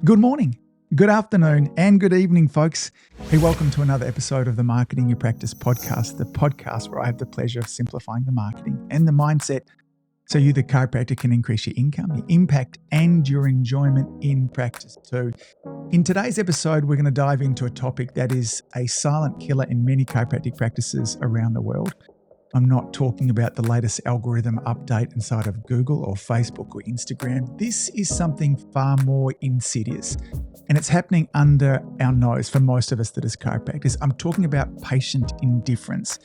Good morning, good afternoon, and good evening, folks. Hey, welcome to another episode of the Marketing Your Practice podcast, the podcast where I have the pleasure of simplifying the marketing and the mindset so you, the chiropractor, can increase your income, your impact, and your enjoyment in practice too. In today's episode, we're going to dive into a topic that is a silent killer in many chiropractic practices around the world. I'm not talking about the latest algorithm update inside of Google or Facebook or Instagram. This is something far more insidious, and it's happening under our nose for most of us that is chiropractors. I'm talking about patient indifference.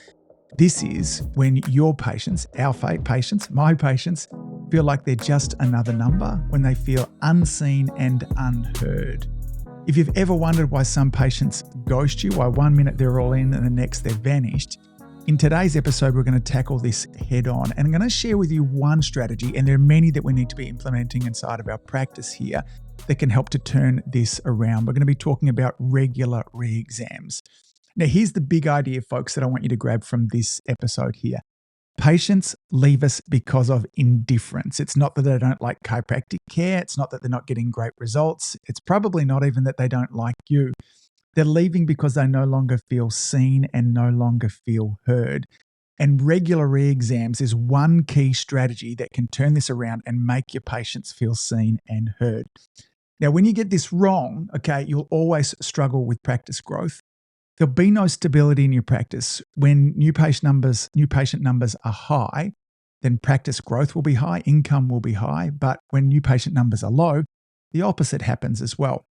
This is when your patients, our patients, my patients, feel like they're just another number, when they feel unseen and unheard. If you've ever wondered why some patients ghost you, why 1 minute they're all in and the next they've vanished, in today's episode, we're going to tackle this head on, and I'm going to share with you one strategy, and there are many that we need to be implementing inside of our practice here that can help to turn this around. We're going to be talking about regular re-exams. Now, here's the big idea, folks, that I want you to grab from this episode here. Patients leave us because of indifference. It's not that they don't like chiropractic care. It's not that they're not getting great results. It's probably not even that they don't like you. They're leaving because they no longer feel seen and no longer feel heard. And regular re-exams is one key strategy that can turn this around and make your patients feel seen and heard. Now, when you get this wrong, you'll always struggle with practice growth. There'll be no stability in your practice. When new patient numbers are high, then practice growth will be high, income will be high. But when new patient numbers are low, the opposite happens as well.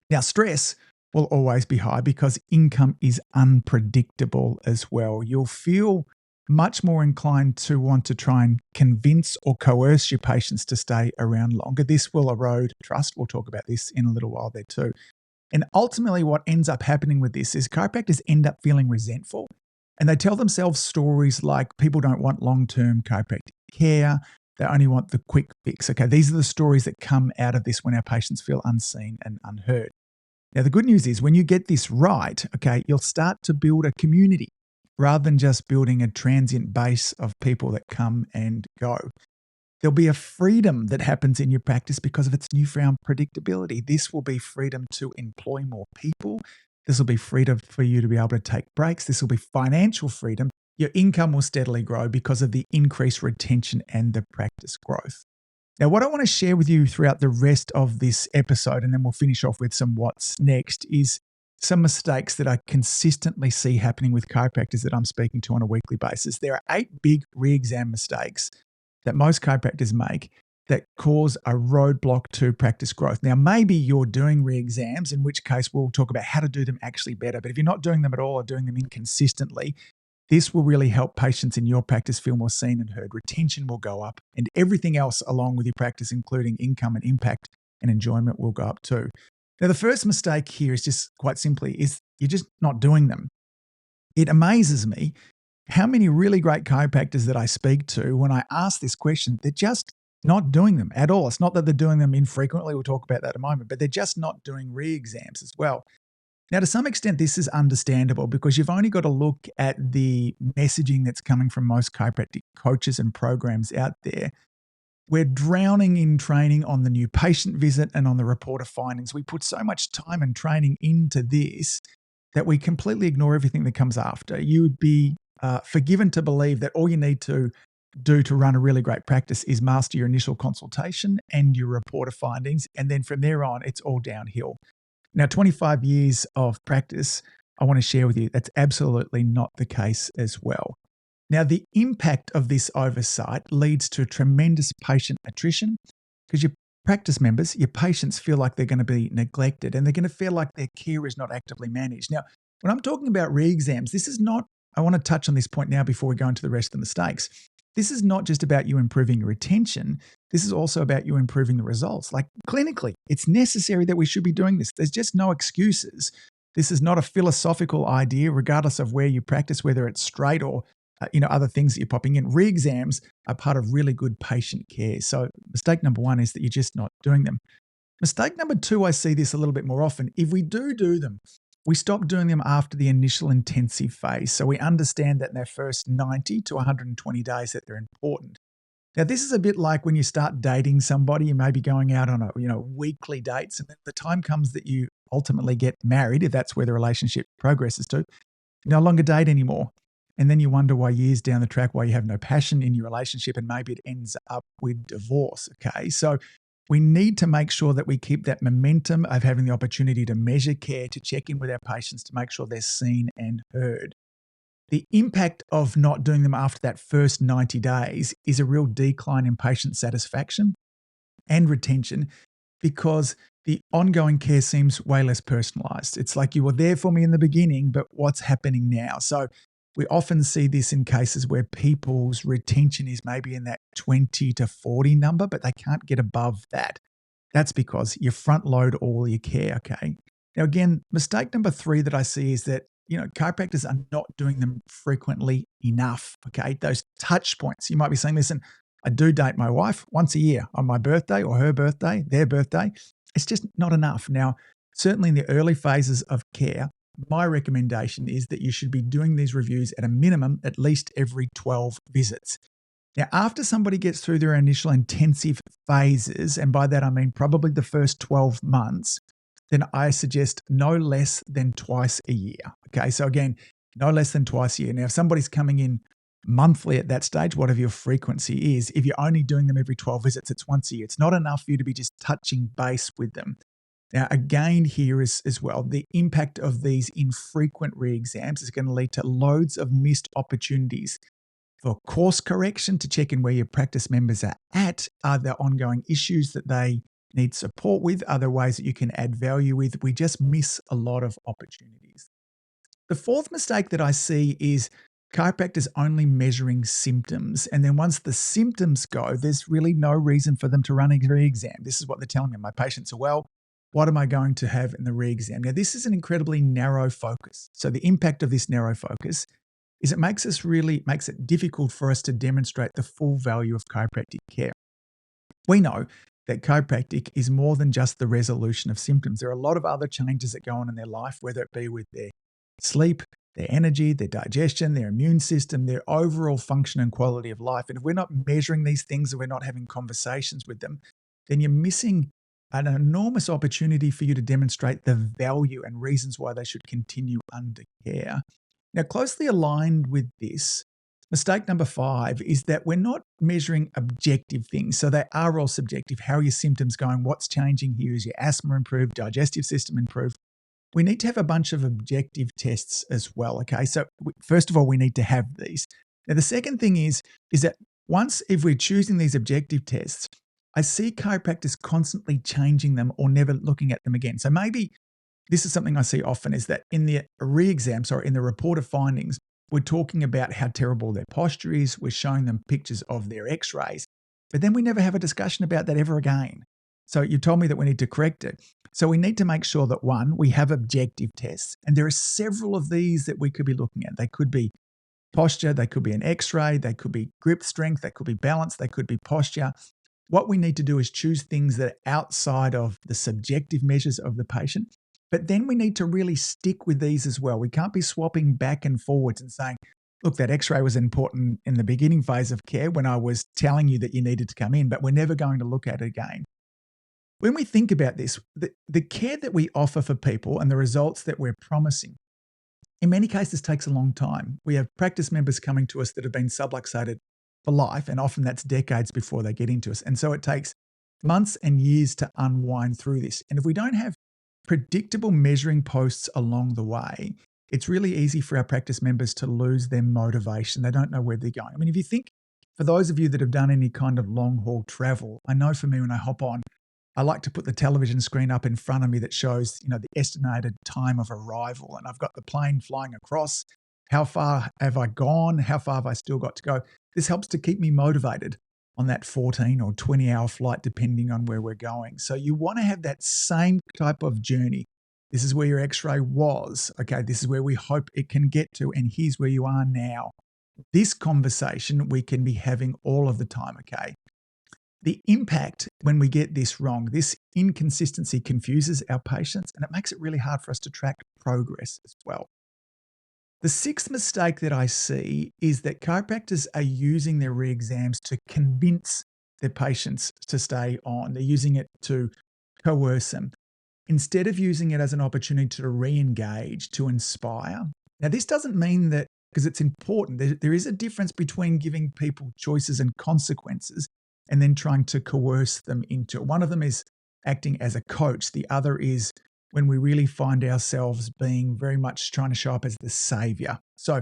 Now, stress will always be high because income is unpredictable as well. You'll feel much more inclined to want to try and convince or coerce your patients to stay around longer. This will erode trust. We'll talk about this in a little while there too. And ultimately what ends up happening with this is chiropractors end up feeling resentful, and they tell themselves stories like people don't want long-term chiropractic care. They only want the quick fix. These are the stories that come out of this when our patients feel unseen and unheard. Now, the good news is when you get this right, you'll start to build a community rather than just building a transient base of people that come and go. There'll be a freedom that happens in your practice because of its newfound predictability. This will be freedom to employ more people. This will be freedom for you to be able to take breaks. This will be financial freedom. Your income will steadily grow because of the increased retention and the practice growth. Now, what I want to share with you throughout the rest of this episode, and then we'll finish off with some what's next, is some mistakes that I consistently see happening with chiropractors that I'm speaking to on a weekly basis. There are 8 big re-exam mistakes that most chiropractors make that cause a roadblock to practice growth. Now, maybe you're doing re-exams, in which case we'll talk about how to do them actually better. But if you're not doing them at all or doing them inconsistently, this will really help patients in your practice feel more seen and heard. Retention will go up, and everything else along with your practice, including income and impact and enjoyment, will go up too. Now, the first mistake here is just quite simply is you're just not doing them. It amazes me how many really great chiropractors that I speak to, when I ask this question, they're just not doing them at all. It's not that they're doing them infrequently. We'll talk about that in a moment, but they're just not doing re-exams as well. Now, to some extent, this is understandable because you've only got to look at the messaging that's coming from most chiropractic coaches and programs out there. We're drowning in training on the new patient visit and on the report of findings. We put so much time and training into this that we completely ignore everything that comes after. You would be forgiven to believe that all you need to do to run a really great practice is master your initial consultation and your report of findings, and then from there on, it's all downhill. Now, 25 years of practice, I want to share with you, that's absolutely not the case as well. Now, the impact of this oversight leads to tremendous patient attrition because your practice members, your patients, feel like they're going to be neglected and they're going to feel like their care is not actively managed. Now, when I'm talking about re-exams, this is not, I want to touch on this point now before we go into the rest of the mistakes. This is not just about you improving your retention. This is also about you improving the results. Like clinically, it's necessary that we should be doing this. There's just no excuses. This is not a philosophical idea, regardless of where you practice, whether it's straight or other things that you're popping in. Re-exams are part of really good patient care. So mistake number 1 is that you're just not doing them. Mistake number 2, I see this a little bit more often. If we do them, we stop doing them after the initial intensive phase. So we understand that in their first 90 to 120 days that they're important. Now, this is a bit like when you start dating somebody, you may be going out on weekly dates, and then the time comes that you ultimately get married, if that's where the relationship progresses to, you no longer date anymore. And then you wonder why years down the track, why you have no passion in your relationship, and maybe it ends up with divorce. Okay. So we need to make sure that we keep that momentum of having the opportunity to measure care, to check in with our patients, to make sure they're seen and heard. The impact of not doing them after that first 90 days is a real decline in patient satisfaction and retention, because the ongoing care seems way less personalized. It's like, you were there for me in the beginning, but what's happening now? So we often see this in cases where people's retention is maybe in that 20 to 40 number, but they can't get above that. That's because you front load all your care, okay? Now, again, mistake number 3 that I see is that, chiropractors are not doing them frequently enough, okay? Those touch points. You might be saying, listen, I do date my wife once a year on my birthday or her birthday, their birthday. It's just not enough. Now, certainly in the early phases of care, my recommendation is that you should be doing these reviews at a minimum at least every 12 visits. Now, after somebody gets through their initial intensive phases, and by that I mean probably the first 12 months, then I suggest no less than twice a year. Okay, so again, no less than twice a year. Now, if somebody's coming in monthly at that stage, whatever your frequency is, if you're only doing them every 12 visits, it's once a year. It's not enough for you to be just touching base with them. Now, again, here is as well, the impact of these infrequent re-exams is going to lead to loads of missed opportunities for course correction, to check in where your practice members are at. Are there ongoing issues that they need support with? Are there ways that you can add value with? We just miss a lot of opportunities. The 4th mistake that I see is chiropractors only measuring symptoms. And then once the symptoms go, there's really no reason for them to run a re-exam. This is what they're telling me. My patients are well. What am I going to have in the re-exam? Now, this is an incredibly narrow focus. So the impact of this narrow focus is it makes it difficult for us to demonstrate the full value of chiropractic care. We know that chiropractic is more than just the resolution of symptoms. There are a lot of other changes that go on in their life, whether it be with their sleep, their energy, their digestion, their immune system, their overall function and quality of life. And if we're not measuring these things and we're not having conversations with them, then you're missing an enormous opportunity for you to demonstrate the value and reasons why they should continue under care. Now, closely aligned with this, mistake number 5 is that we're not measuring objective things. So they are all subjective. How are your symptoms going? What's changing here? Is your asthma improved? Digestive system improved? We need to have a bunch of objective tests as well, okay? So first of all, we need to have these. Now, the second thing is that if we're choosing these objective tests, I see chiropractors constantly changing them or never looking at them again. So maybe this is something I see often, is that in the in the report of findings, we're talking about how terrible their posture is. We're showing them pictures of their x-rays, but then we never have a discussion about that ever again. So you told me that we need to correct it. So we need to make sure that, 1, we have objective tests, and there are several of these that we could be looking at. They could be posture, they could be an x-ray, they could be grip strength, they could be balance, they could be posture. What we need to do is choose things that are outside of the subjective measures of the patient. But then we need to really stick with these as well. We can't be swapping back and forwards and saying, look, that x-ray was important in the beginning phase of care when I was telling you that you needed to come in, but we're never going to look at it again. When we think about this, the care that we offer for people and the results that we're promising, in many cases takes a long time. We have practice members coming to us that have been subluxated for life, and often that's decades before they get into us. And so it takes months and years to unwind through this. And if we don't have predictable measuring posts along the way, it's really easy for our practice members to lose their motivation. They don't know where they're going. I mean, if you think, for those of you that have done any kind of long haul travel, I know for me when I hop on, I like to put the television screen up in front of me that shows, the estimated time of arrival. And I've got the plane flying across. How far have I gone? How far have I still got to go? This helps to keep me motivated on that 14 or 20-hour flight, depending on where we're going. So you want to have that same type of journey. This is where your x-ray was. Okay, this is where we hope it can get to, and here's where you are now. This conversation we can be having all of the time, okay? The impact when we get this wrong, this inconsistency confuses our patients, and it makes it really hard for us to track progress as well. The sixth mistake that I see is that chiropractors are using their re-exams to convince their patients to stay on. They're using it to coerce them instead of using it as an opportunity to re-engage, to inspire. Now, this doesn't mean that, because it's important, there is a difference between giving people choices and consequences and then trying to coerce them into it. One of them is acting as a coach. The other is when we really find ourselves being very much trying to show up as the savior. So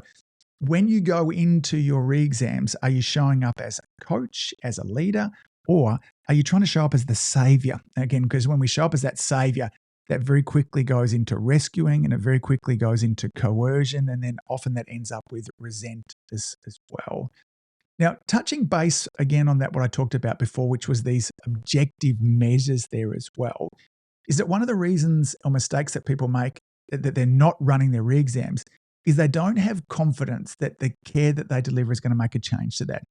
when you go into your re-exams, are you showing up as a coach, as a leader, or are you trying to show up as the savior? Again, because when we show up as that savior, that very quickly goes into rescuing and it very quickly goes into coercion. And then often that ends up with resent as well. Now, touching base again on that, what I talked about before, which was these objective measures there as well, is that one of the reasons or mistakes that people make that they're not running their re-exams is they don't have confidence that the care that they deliver is going to make a change to that.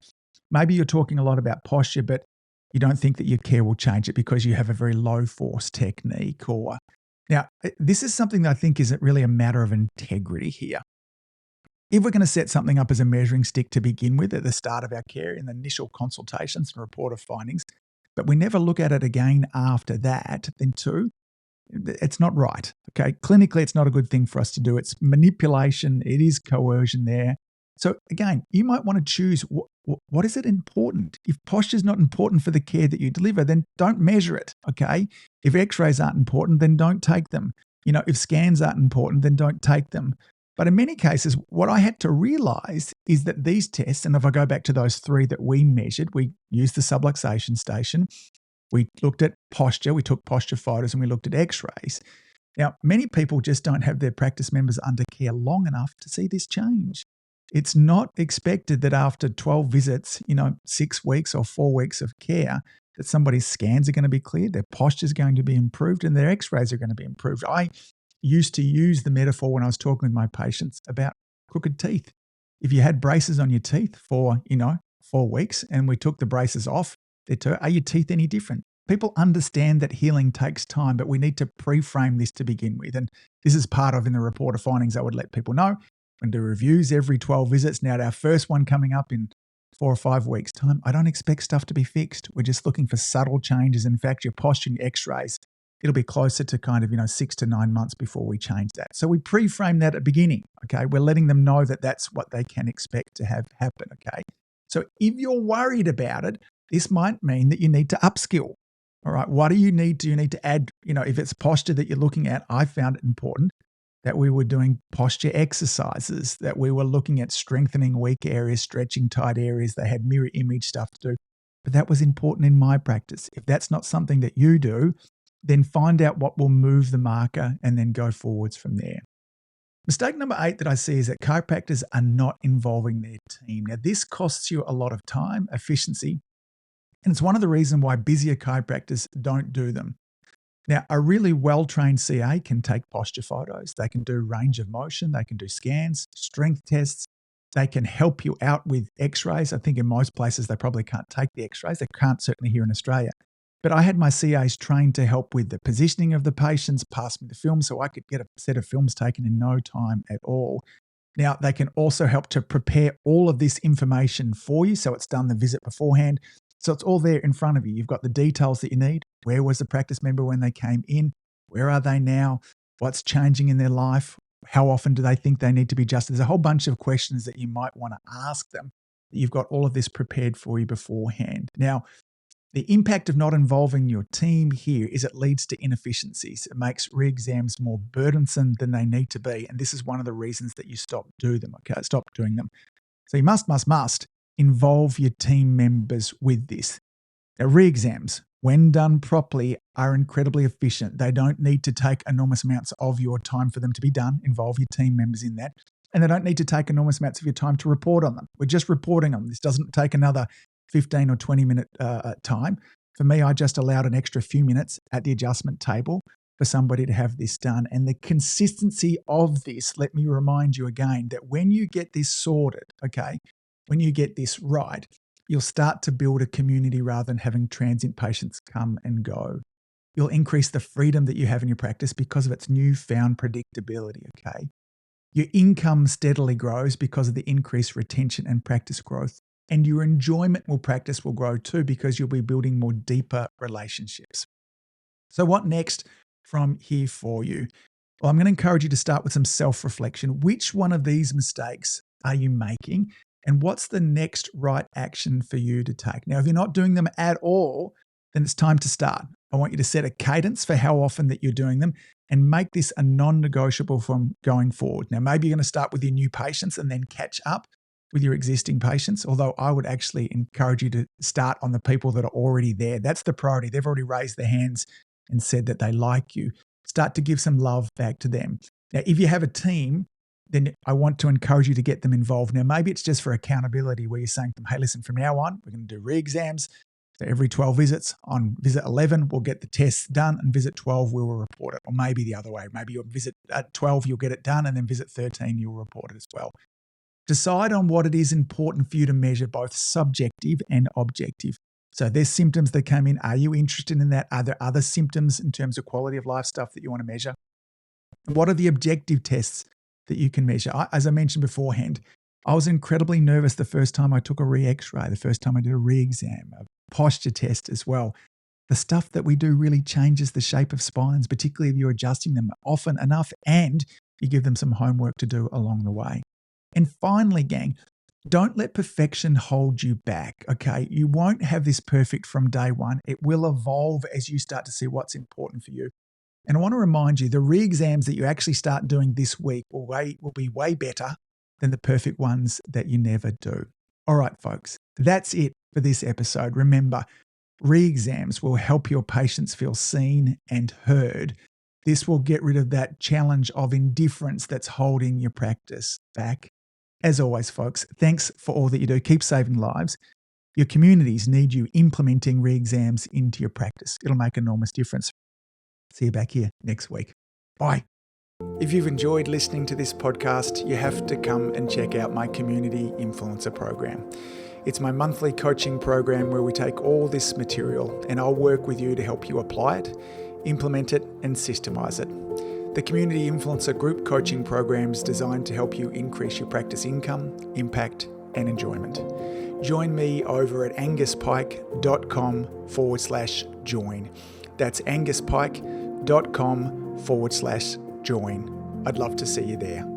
Maybe you're talking a lot about posture, but you don't think that your care will change it because you have a very low force technique. Or now, this is something that I think is really a matter of integrity here. If we're going to set something up as a measuring stick to begin with at the start of our care in the initial consultations and report of findings, but we never look at it again after that, then two, it's not right. Okay. Clinically, it's not a good thing for us to do. It's manipulation. It is coercion there. So again, you might want to choose what is it important. If posture is not important for the care that you deliver, then don't measure it. Okay. If x-rays aren't important, then don't take them. If scans aren't important, then don't take them. But in many cases, what I had to realize is that these tests, and if I go back to those three that we measured, we used the subluxation station, we looked at posture, we took posture photos, and we looked at x-rays. Now, many people just don't have their practice members under care long enough to see this change. It's not expected that after 12 visits, 6 weeks or 4 weeks of care, that somebody's scans are going to be cleared, their posture is going to be improved, and their x-rays are going to be improved. I used to use the metaphor when I was talking with my patients about crooked teeth. If you had braces on your teeth for, 4 weeks and we took the braces off, are your teeth any different? People understand that healing takes time, but we need to pre-frame this to begin with. And this is part of in the report of findings, I would let people know. We're going to do reviews every 12 visits. Now, our first one coming up in 4 or 5 weeks' time, I don't expect stuff to be fixed. We're just looking for subtle changes. In fact, your posture and your x-rays, it'll be closer to kind of, 6 to 9 months before we change that. So we pre-frame that at the beginning, okay? We're letting them know that that's what they can expect to have happen, okay? So if you're worried about it, this might mean that you need to upskill, all right? What do you need? Do you need to add, if it's posture that you're looking at, I found it important that we were doing posture exercises, that we were looking at strengthening weak areas, stretching tight areas. They had mirror image stuff to do. But that was important in my practice. If that's not something that you do, then find out what will move the marker and then go forwards from there. Mistake number 8 that I see is that chiropractors are not involving their team. Now, this costs you a lot of time, efficiency, and it's one of the reasons why busier chiropractors don't do them. Now, a really well-trained CA can take posture photos. They can do range of motion. They can do scans, strength tests. They can help you out with x-rays. I think in most places they probably can't take the x-rays. They can't, certainly here in Australia. But I had my CAs trained to help with the positioning of the patients, pass me the film so I could get a set of films taken in no time at all. Now, they can also help to prepare all of this information for you so it's done the visit beforehand. So it's all there in front of you. You've got the details that you need. Where was the practice member when they came in? Where are they now? What's changing in their life? How often do they think they need to be adjusted? There's a whole bunch of questions that you might want to ask them. You've got all of this prepared for you beforehand. Now, the impact of not involving your team here is it leads to inefficiencies. It makes re-exams more burdensome than they need to be. And this is one of the reasons that you stop doing them. So you must involve your team members with this. Now, re-exams, when done properly, are incredibly efficient. They don't need to take enormous amounts of your time for them to be done. Involve your team members in that. And they don't need to take enormous amounts of your time to report on them. We're just reporting on them. This doesn't take another 15 or 20 minute time. For me, I just allowed an extra few minutes at the adjustment table for somebody to have this done. And the consistency of this, let me remind you again, that when you get this sorted, okay, when you get this right, you'll start to build a community rather than having transient patients come and go. You'll increase the freedom that you have in your practice because of its newfound predictability, okay? Your income steadily grows because of the increased retention and practice growth. And your enjoyment will grow too because you'll be building more deeper relationships. So what next from here for you? Well, I'm going to encourage you to start with some self-reflection. Which one of these mistakes are you making? And what's the next right action for you to take? Now, if you're not doing them at all, then it's time to start. I want you to set a cadence for how often that you're doing them and make this a non-negotiable from going forward. Now, maybe you're going to start with your new patients and then catch up with your existing patients, although I would actually encourage you to start on the people that are already there. That's the priority. They've already raised their hands and said that they like you. Start to give some love back to them. Now, if you have a team, then I want to encourage you to get them involved. Now, maybe it's just for accountability where you're saying to them, hey, listen, from now on, we're going to do re-exams. So every 12 visits, on visit 11, we'll get the tests done, and visit 12, we will report it. Or maybe the other way. Maybe you'll visit at 12, you'll get it done, and then visit 13, you'll report it as well. Decide on what it is important for you to measure, both subjective and objective. So there's symptoms that come in. Are you interested in that? Are there other symptoms in terms of quality of life stuff that you want to measure? What are the objective tests that you can measure? As I mentioned beforehand, I was incredibly nervous the first time I took a re-x-ray, the first time I did a re-exam, a posture test as well. The stuff that we do really changes the shape of spines, particularly if you're adjusting them often enough and you give them some homework to do along the way. And finally, gang, don't let perfection hold you back, okay? You won't have this perfect from day one. It will evolve as you start to see what's important for you. And I want to remind you, the re-exams that you actually start doing this week will be way better than the perfect ones that you never do. All right, folks, that's it for this episode. Remember, re-exams will help your patients feel seen and heard. This will get rid of that challenge of indifference that's holding your practice back. As always, folks, thanks for all that you do. Keep saving lives. Your communities need you implementing re-exams into your practice. It'll make an enormous difference. See you back here next week. Bye. If you've enjoyed listening to this podcast, you have to come and check out my Community Influencer program. It's my monthly coaching program where we take all this material and I'll work with you to help you apply it, implement it, and systemize it. The Community Influencer Group Coaching Program is designed to help you increase your practice income, impact, and enjoyment. Join me over at anguspyke.com/join. That's anguspyke.com/join. I'd love to see you there.